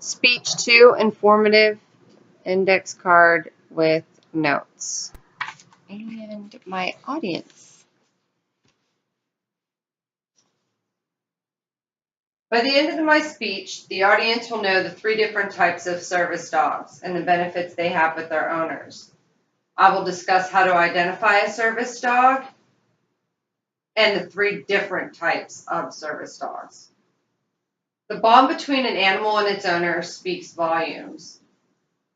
Speech 2, informative index card with notes. And my audience. By the end of my speech, the audience will know the 3 different types of service dogs and the benefits they have with their owners. I will discuss how to identify a service dog and the 3 different types of service dogs. The bond between an animal and its owner speaks volumes.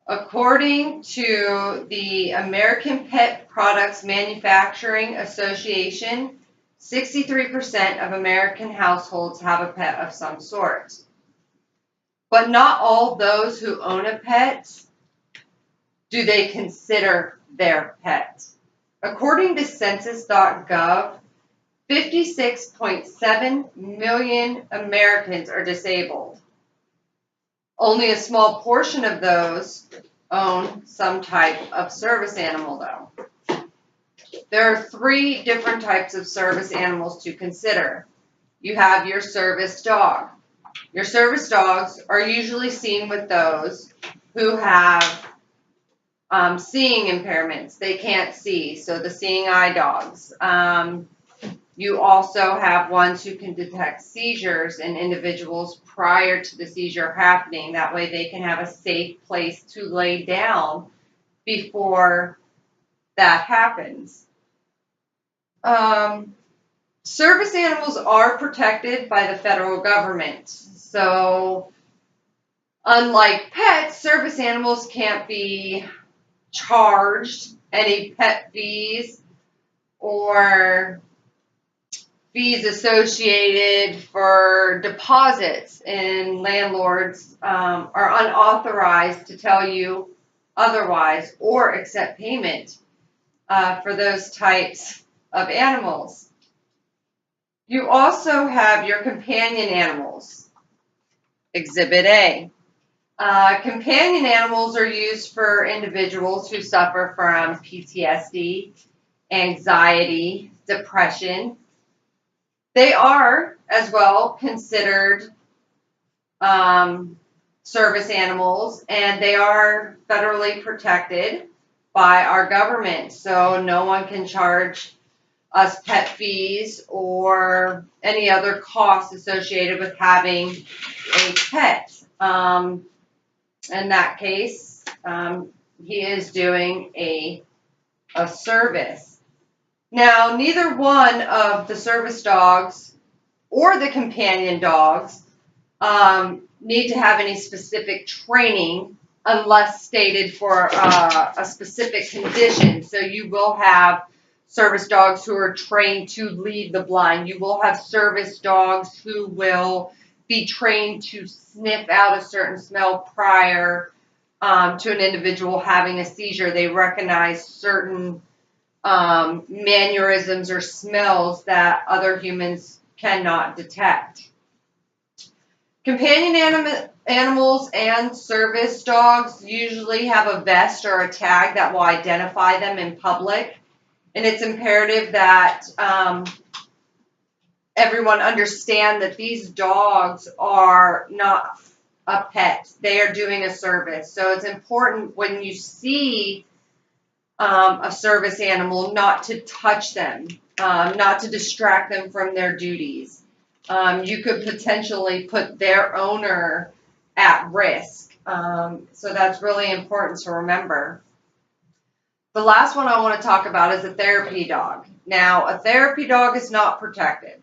According to the American Pet Products Manufacturing Association, 63% of American households have a pet of some sort. But not all those who own a pet do they consider their pet. According to Census.gov, 56.7 million Americans are disabled. Only a small portion of those own some type of service animal, though. There are 3 different types of service animals to consider. You have your service dog. Your service dogs are usually seen with those who have seeing impairments. They can't see, so the seeing eye dogs. You also have ones who can detect seizures in individuals prior to the seizure happening. That way they can have a safe place to lay down before that happens. Service animals are protected by the federal government. So, unlike pets, service animals can't be charged any pet fees or fees associated for deposits, and landlords are unauthorized to tell you otherwise or accept payment for those types of animals. You also have your companion animals. Exhibit A. Companion animals are used for individuals who suffer from PTSD, anxiety, depression. They are, as well, considered service animals, and they are federally protected by our government. So no one can charge us pet fees or any other costs associated with having a pet. In that case, he is doing a service. Now, neither one of the service dogs or the companion dogs need to have any specific training unless stated for a specific condition. So you will have service dogs who are trained to lead the blind. You will have service dogs who will be trained to sniff out a certain smell prior to an individual having a seizure. They recognize certain mannerisms or smells that other humans cannot detect. Companion animals and service dogs usually have a vest or a tag that will identify them in public, and it's imperative that everyone understand that these dogs are not a pet. They are doing a service. So it's important when you see a service animal not to touch them, not to distract them from their duties. You could potentially put their owner at risk. So that's really important to remember. The last one I want to talk about is a therapy dog. Now, a therapy dog is not protected.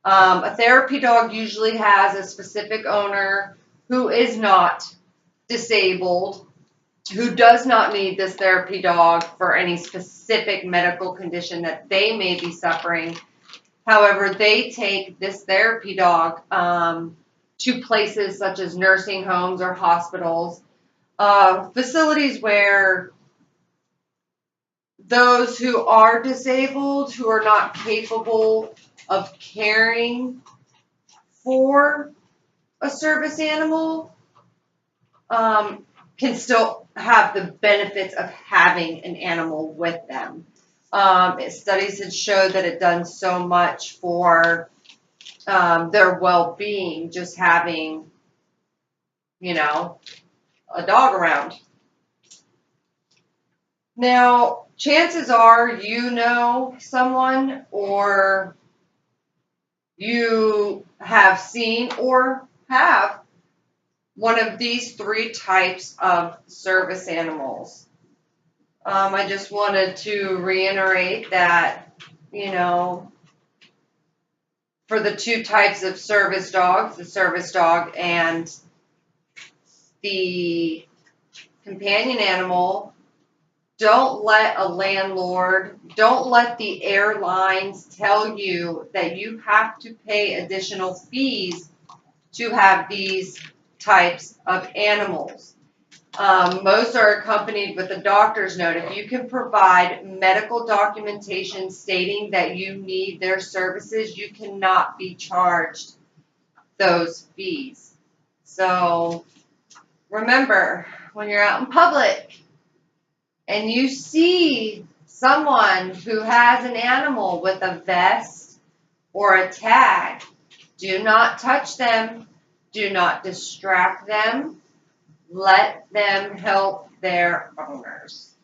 A therapy dog usually has a specific owner who is not disabled, who does not need this therapy dog for any specific medical condition that they may be suffering. However, they take this therapy dog to places such as nursing homes or hospitals, facilities where those who are disabled, who are not capable of caring for a service animal, can still have the benefits of having an animal with them. Studies have showed that it done so much for their well-being, just having you know, a dog around. Now, chances are you know someone, or you have seen or have one of these 3 types of service animals. I just wanted to reiterate that, you know, for the 2 types of service dogs, the service dog and the companion animal, don't let a landlord, don't let the airlines tell you that you have to pay additional fees to have these types of animals. Most are accompanied with a doctor's note. If you can provide medical documentation stating that you need their services, you cannot be charged those fees. So remember, when you're out in public and you see someone who has an animal with a vest or a tag, do not touch them. Do not distract them. Let them help their owners.